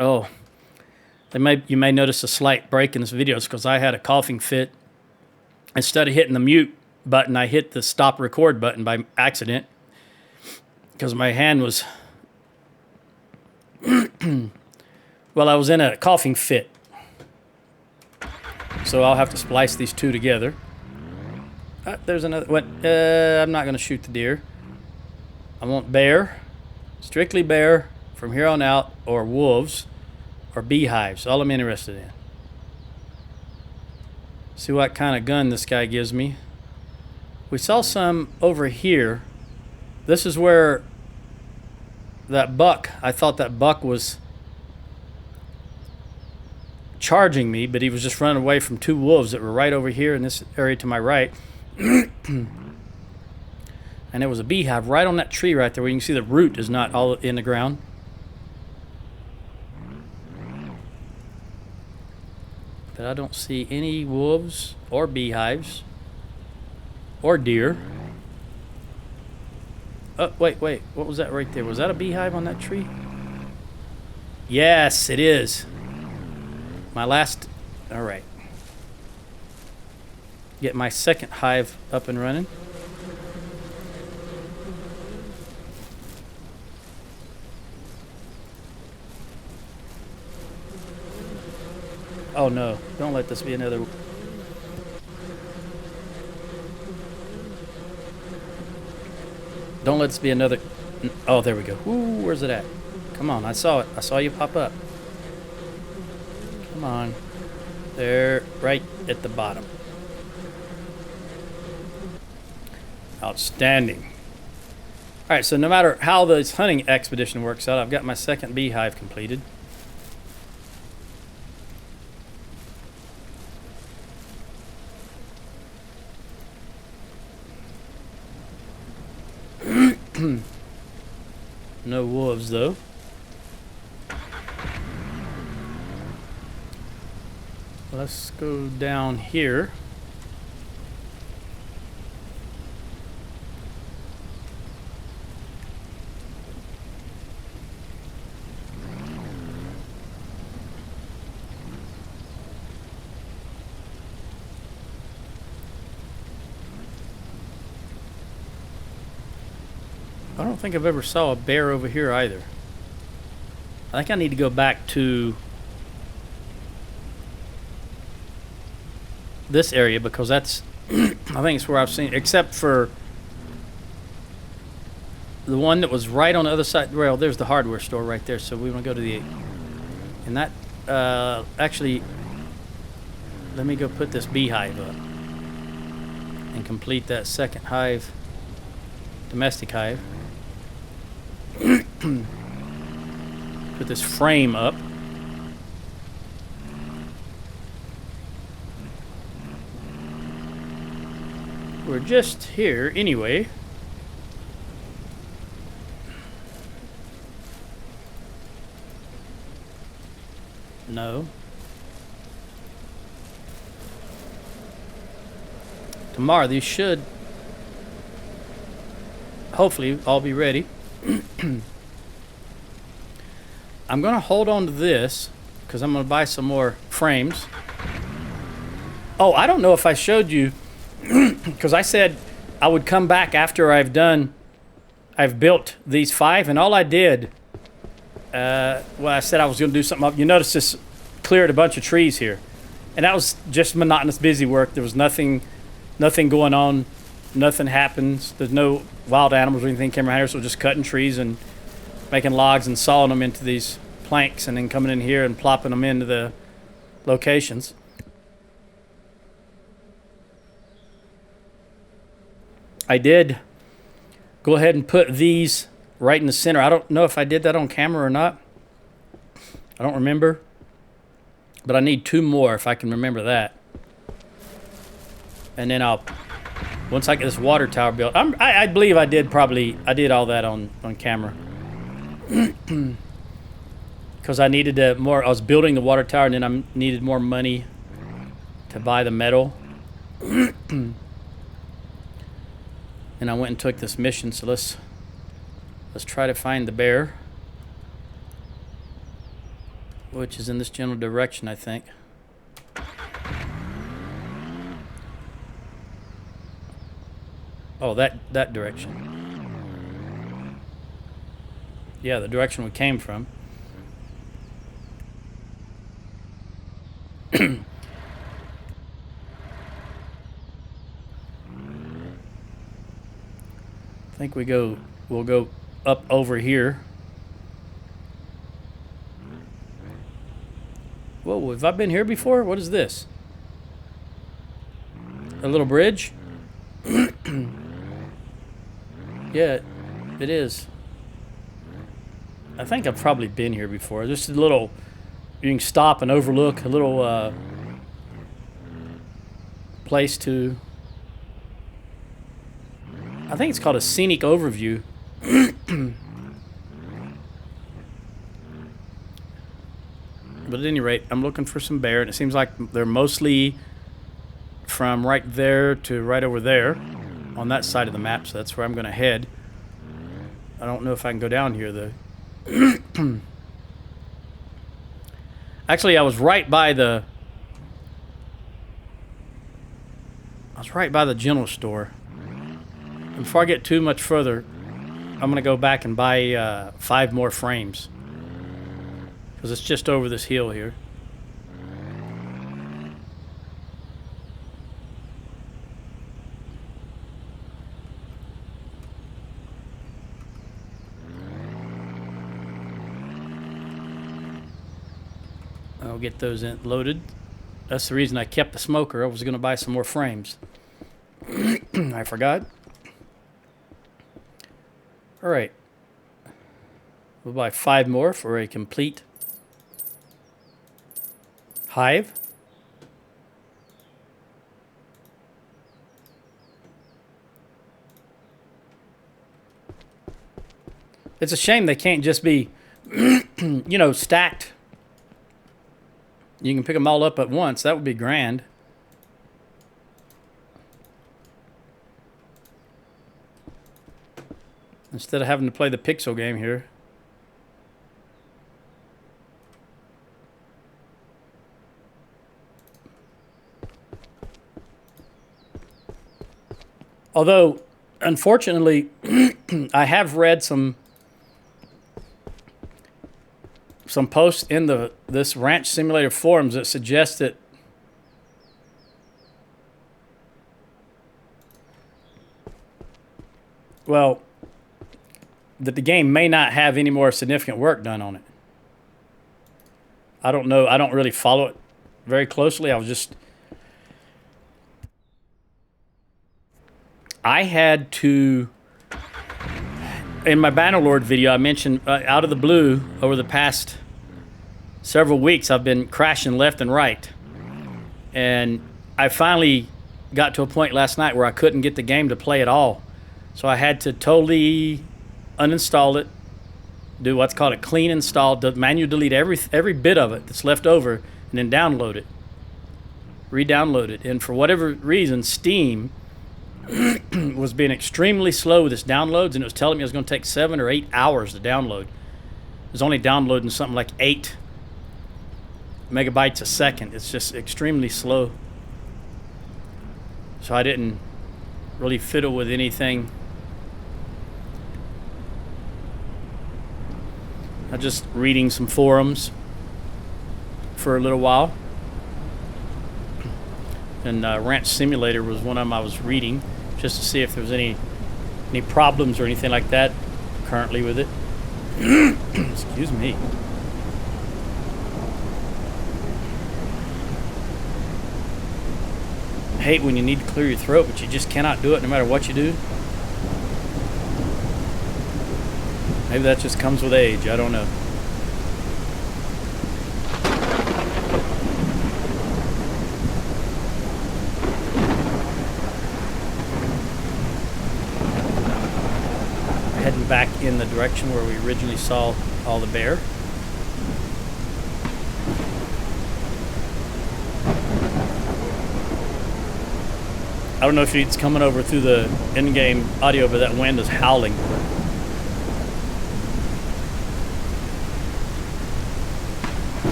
Oh, you may notice a slight break in this video. It's because I had a coughing fit. Instead of hitting the mute button, I hit the stop record button by accident because my hand was, well, I was in a coughing fit. So I'll have to splice these two together. There's another one. I'm not going to shoot the deer. I want bear, strictly bear from here on out, or wolves, or beehives. All I'm interested in. See what kind of gun this guy gives me. We saw some over here. This is where that buck, I thought that buck was charging me, but he was just running away from two wolves that were right over here in this area to my right. And there was a beehive right on that tree right there where you can see the root is not all in the ground. But I don't see any wolves or beehives or deer. Oh, wait. What was that right there? Was that a beehive on that tree? Yes, it is. My last... All right. Get my second hive up and running. Oh no, don't let this be another... Don't let this be another... Oh, there we go. Ooh, where's it at? Come on, I saw it. I saw you pop up. Come on. There, right at the bottom. Outstanding. All right, so no matter how this hunting expedition works out, I've got my second beehive completed. No wolves, though. Let's go down here. I don't think I've ever saw a bear over here either. I think I need to go back to this area because that's, I think it's where I've seen, except for the one that was right on the other side. Well, there's the hardware store right there, so we want to go to the, and that, actually, let me go put this beehive up and complete that second hive, domestic hive. Put this frame up. We're just here anyway. No. Tomorrow these should hopefully all be ready. I'm going to hold on to this because I'm going to buy some more frames. Oh, I don't know if I showed you because I said I would come back after I've built these 5, and all I did, well, I said I was going to do something up. You notice this cleared a bunch of trees here, and that was just monotonous busy work. There was nothing going on. Nothing happens. There's no wild animals or anything came around here, so just cutting trees and making logs and sawing them into these planks and then coming in here and plopping them into the locations. I did go ahead and put these right in the center. I don't know if I did that on camera or not. I don't remember. But I need 2 more if I can remember that. And then once I get this water tower built, I believe I did all that on camera. Because I needed I was building the water tower and then I needed more money to buy the metal. and I went and took this mission. So let's try to find the bear, which is in this general direction, I think. Oh, that direction. Yeah, the direction we came from. I think we'll go up over here. Whoa, have I been here before? What is this? A little bridge? Yeah, it is. I think I've probably been here before. Just a little, you can stop and overlook a little place to, I think it's called a scenic overview. But at any rate, I'm looking for some bear, and it seems like they're mostly from right there to right over there on that side of the map, so that's where I'm going to head. I don't know if I can go down here, though. Actually, I was right by the general store. And before I get too much further, I'm going to go back and buy 5 more frames, because it's just over this hill here. I'll get those loaded. That's the reason I kept the smoker. I was going to buy some more frames. I forgot. All right. We'll buy 5 more for a complete hive. It's a shame they can't just be, stacked. You can pick them all up at once. That would be grand. Instead of having to play the pixel game here. Although, unfortunately, I have read some posts in this Ranch Simulator forums that suggest that that the game may not have any more significant work done on it. I don't know. I don't really follow it very closely. I had to, in my Bannerlord video, I mentioned out of the blue over the past several weeks, I've been crashing left and right. And I finally got to a point last night where I couldn't get the game to play at all. So I had to totally uninstall it, do what's called a clean install, manually delete every bit of it that's left over, and then download it, re-download it. And for whatever reason, Steam was being extremely slow with its downloads, and it was telling me it was going to take 7 or 8 hours to download. It was only downloading something like 8 megabytes a second. It's just extremely slow. So I didn't really fiddle with anything. I was just reading some forums for a little while. And Ranch Simulator was one of them I was reading, just to see if there was any problems or anything like that currently with it. Excuse me. I hate when you need to clear your throat, but you just cannot do it no matter what you do. Maybe that just comes with age. I don't know. Heading back in the direction where we originally saw all the bear. I don't know if it's coming over through the in-game audio, but that wind is howling.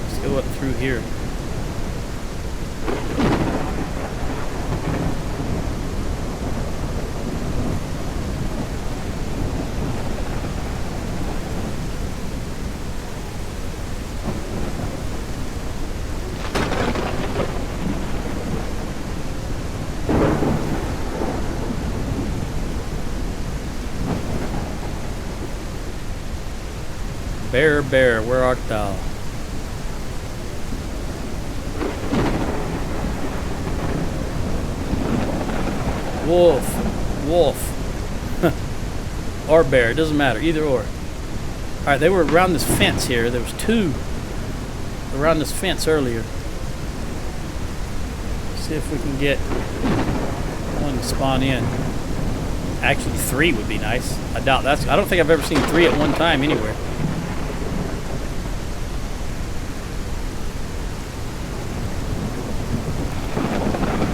Let's go up through here. Bear, bear, where art thou? Wolf, wolf, or bear, it doesn't matter, either or. All right, they were around this fence here. There was two around this fence earlier. See if we can get one to spawn in. Actually, 3 would be nice. I doubt that's. I don't think I've ever seen 3 at one time anywhere.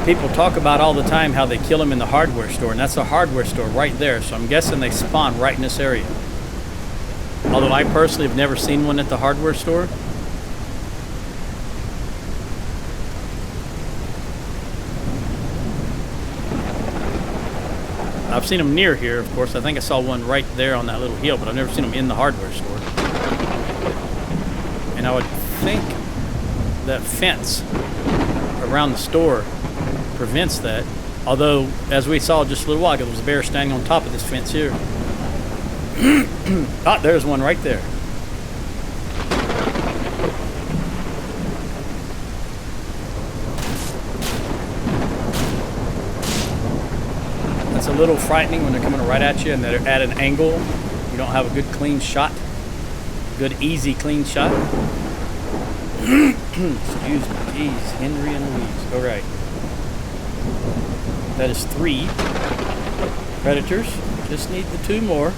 People talk about all the time how they kill them in the hardware store, and that's a hardware store right there, so I'm guessing they spawn right in this area. Although I personally have never seen one at the hardware store. I've seen them near here, of course. I think I saw one right there on that little hill, but I've never seen them in the hardware store. And I would think that fence around the store prevents that. Although, as we saw just a little while ago, there was a bear standing on top of this fence here. Ah, there's one right there. That's a little frightening when they're coming right at you and they're at an angle. You don't have a good clean shot. Good, easy, clean shot. Excuse me. Jeez, Henry and Louise. All right. That is 3 predators. Just need the 2 more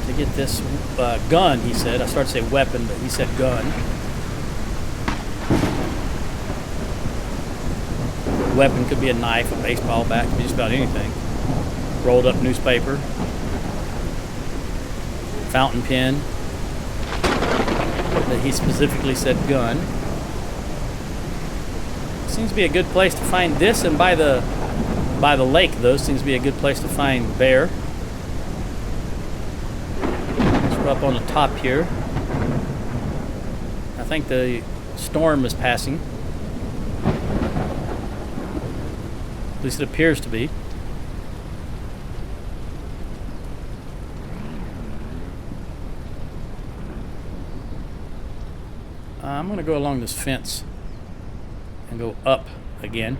to get this gun, he said. I started to say weapon, but he said gun. Weapon could be a knife, a baseball bat, could be just about anything. Rolled up newspaper. Fountain pen. But he specifically said gun. Seems to be a good place to find this, and by the lake, though, seems to be a good place to find bear. So we're up on the top here. I think the storm is passing. At least it appears to be. I'm going to go along this fence and go up again.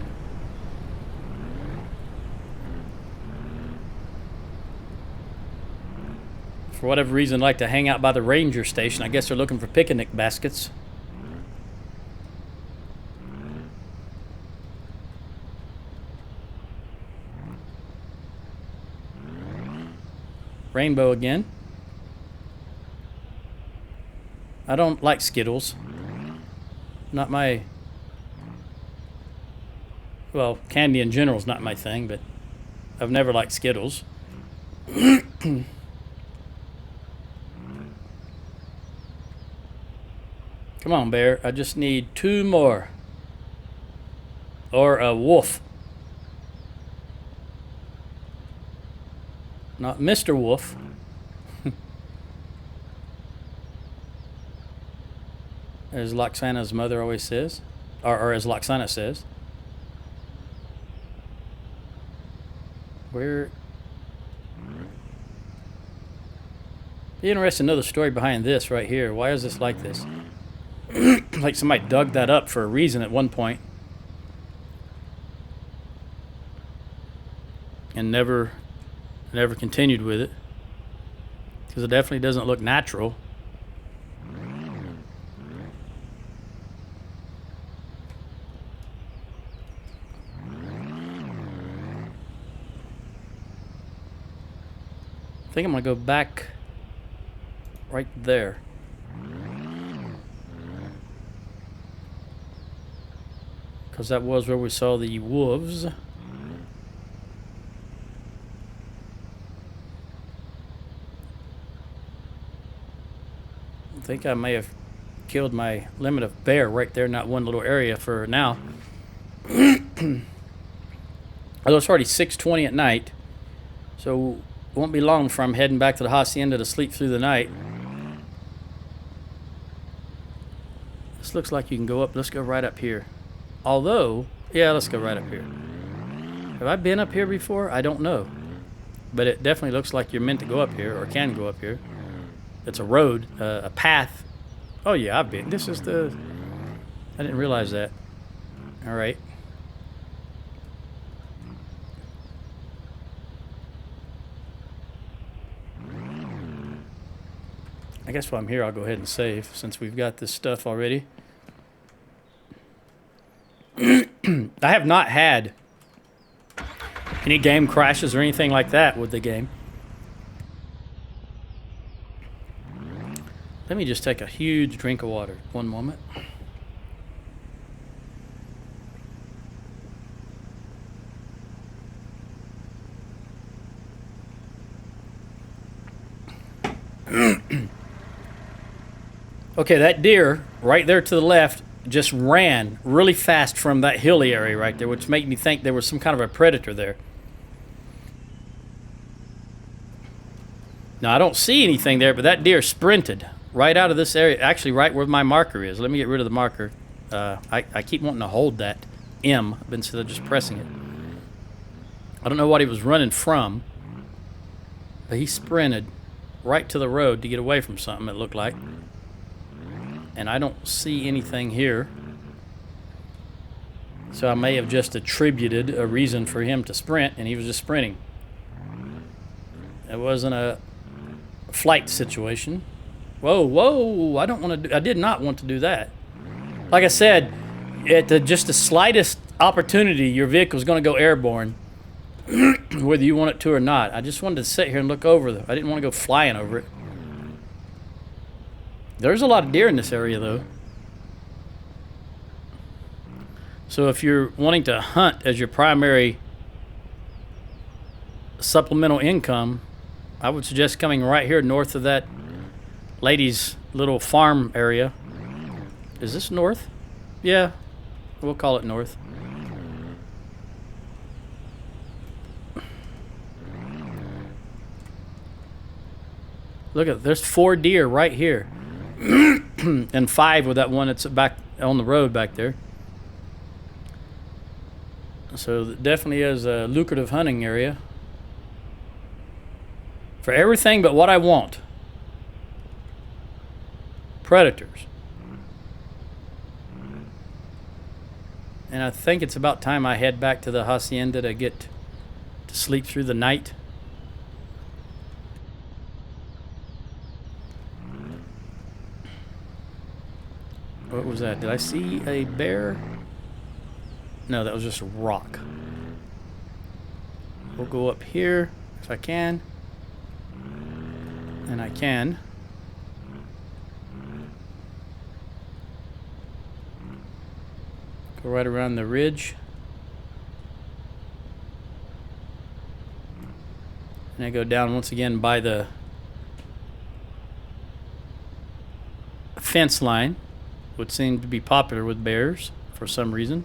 For whatever reason, like to hang out by the ranger station. I guess they're looking for picnic baskets. Rainbow again. I don't like Skittles. Not my... Well, candy in general is not my thing, but I've never liked Skittles. Come on, bear. I just need 2 more. Or a wolf. Not Mr. Wolf. As Loxana's mother always says. Or as Loxana says. Where... Be interested to know the story behind this right here. Why is this like this? Like somebody dug that up for a reason at one point. And never continued with it. Because it definitely doesn't look natural. I think I'm going to go back right there. because that was where we saw the wolves. I think I may have killed my limit of bear right there in that one little area for now. Although it's already 6:20 at night, so it won't be long before I'm heading back to the hacienda to sleep through the night. This looks like you can go up. Let's go right up here. Although, yeah, let's go right up here. Have I been up here before? I don't know. But it definitely looks like you're meant to go up here, or can go up here. It's a road, a path. Oh, yeah, I've been. This is the... I didn't realize that. All right. I guess while I'm here, I'll go ahead and save, since we've got this stuff already. I have not had any game crashes or anything like that with the game. Let me just take a huge drink of water. One moment. Okay, that deer right there to the left just ran really fast from that hilly area right there, which made me think there was some kind of a predator there. Now, I don't see anything there, but that deer sprinted right out of this area, actually right where my marker is. Let me get rid of the marker. I keep wanting to hold that M instead of just pressing it. I don't know what he was running from, but he sprinted right to the road to get away from something, it looked like. And I don't see anything here. So I may have just attributed a reason for him to sprint, and he was just sprinting. It wasn't a flight situation. Whoa, whoa, I did not want to do that. Like I said, at just the slightest opportunity, your vehicle is going to go airborne, whether you want it to or not. I just wanted to sit here and look over I didn't want to go flying over it. There's a lot of deer in this area, though. So if you're wanting to hunt as your primary supplemental income, I would suggest coming right here north of that lady's little farm area. Is this north? Yeah, we'll call it north. Look at, there's 4 deer right here. And 5 with that one that's back on the road back there. So it definitely is a lucrative hunting area for everything but what I want. Predators. And I think it's about time I head back to the hacienda to get to sleep through the night. What was that? Did I see a bear? No, that was just a rock. We'll go up here if I can. And I can. Go right around the ridge. And I go down once again by the fence line, which seemed to be popular with bears for some reason.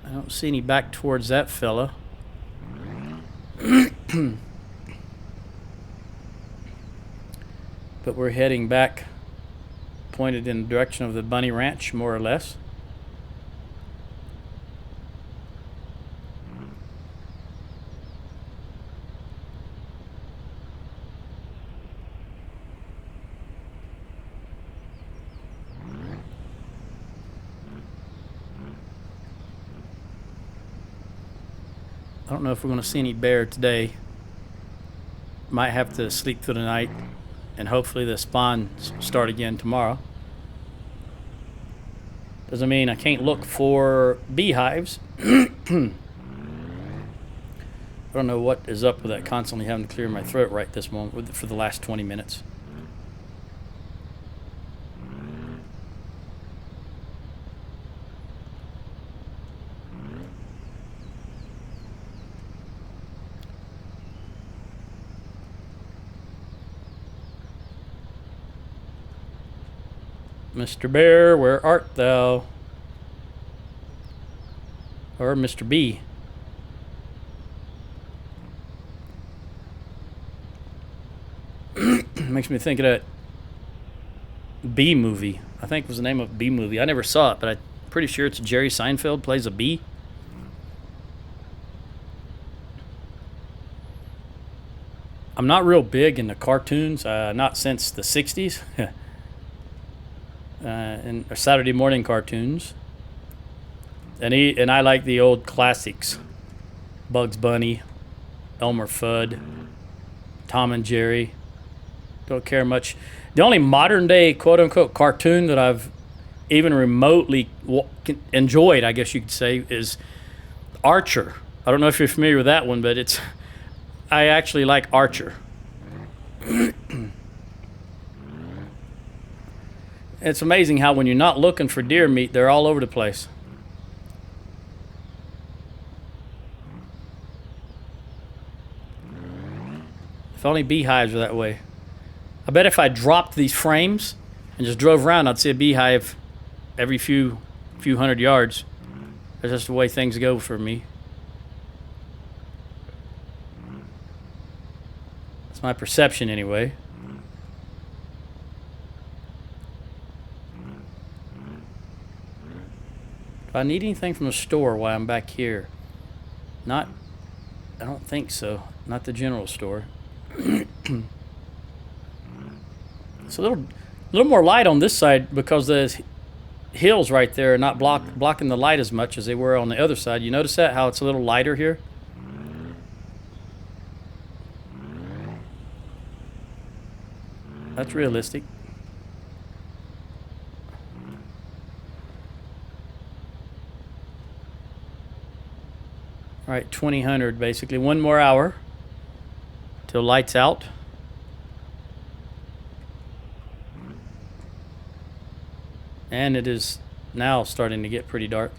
I don't see any back towards that fella. But we're heading back, pointed in the direction of the bunny ranch, more or less. I don't know if we're going to see any bear today. Might have to sleep through the night, and hopefully the spawns start again tomorrow. Doesn't mean I can't look for beehives. I don't know what is up with that constantly having to clear my throat right this moment for the last 20 minutes. Mr. Bear, where art thou? Or Mr. B. Makes me think of that bee movie. I think was the name of bee movie. I never saw it, but I'm pretty sure it's Jerry Seinfeld plays a bee. I'm not real big into cartoons, not since the 60s. And Saturday morning cartoons. And I like the old classics. Bugs Bunny, Elmer Fudd, Tom and Jerry. Don't care much. The only modern day quote unquote cartoon that I've even remotely enjoyed, I guess you could say, is Archer. I don't know if you're familiar with that one, but I actually like Archer. It's amazing how when you're not looking for deer meat, they're all over the place. If only beehives were that way. I bet if I dropped these frames and just drove around, I'd see a beehive every few hundred yards. That's just the way things go for me. That's my perception anyway. Do I need anything from the store while I'm back here? I don't think so. Not the general store. It's a little more light on this side because the hills right there are not blocking the light as much as they were on the other side. You notice that? How it's a little lighter here? That's realistic. All right, 2000 basically. One more hour till lights out. And it is now starting to get pretty dark.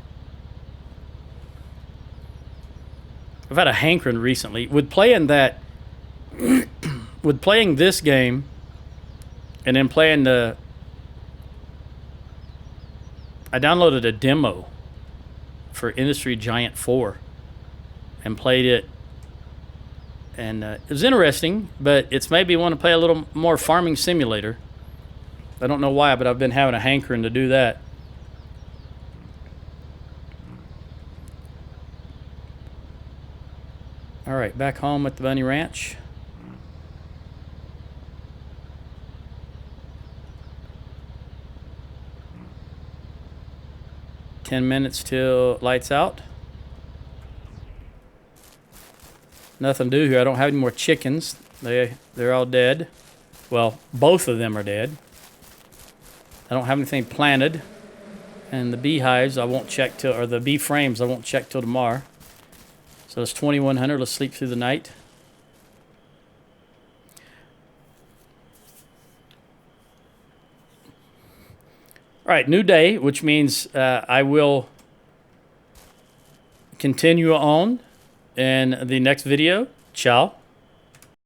I've had a hankering recently with playing with playing this game and then playing I downloaded a demo for Industry Giant 4 and played it. And it was interesting, but it's made me want to play a little more Farming Simulator. I don't know why, but I've been having a hankering to do that. All right, back home at the Bunny Ranch. "10 minutes till lights out. Nothing to do here. I don't have any more chickens. They're all dead. Well, both of them are dead. I don't have anything planted. And the beehives I won't check till, or the bee frames I won't check till tomorrow. So it's 2100. Let's sleep through the night. All right, new day, which means I will continue on in the next video. Ciao.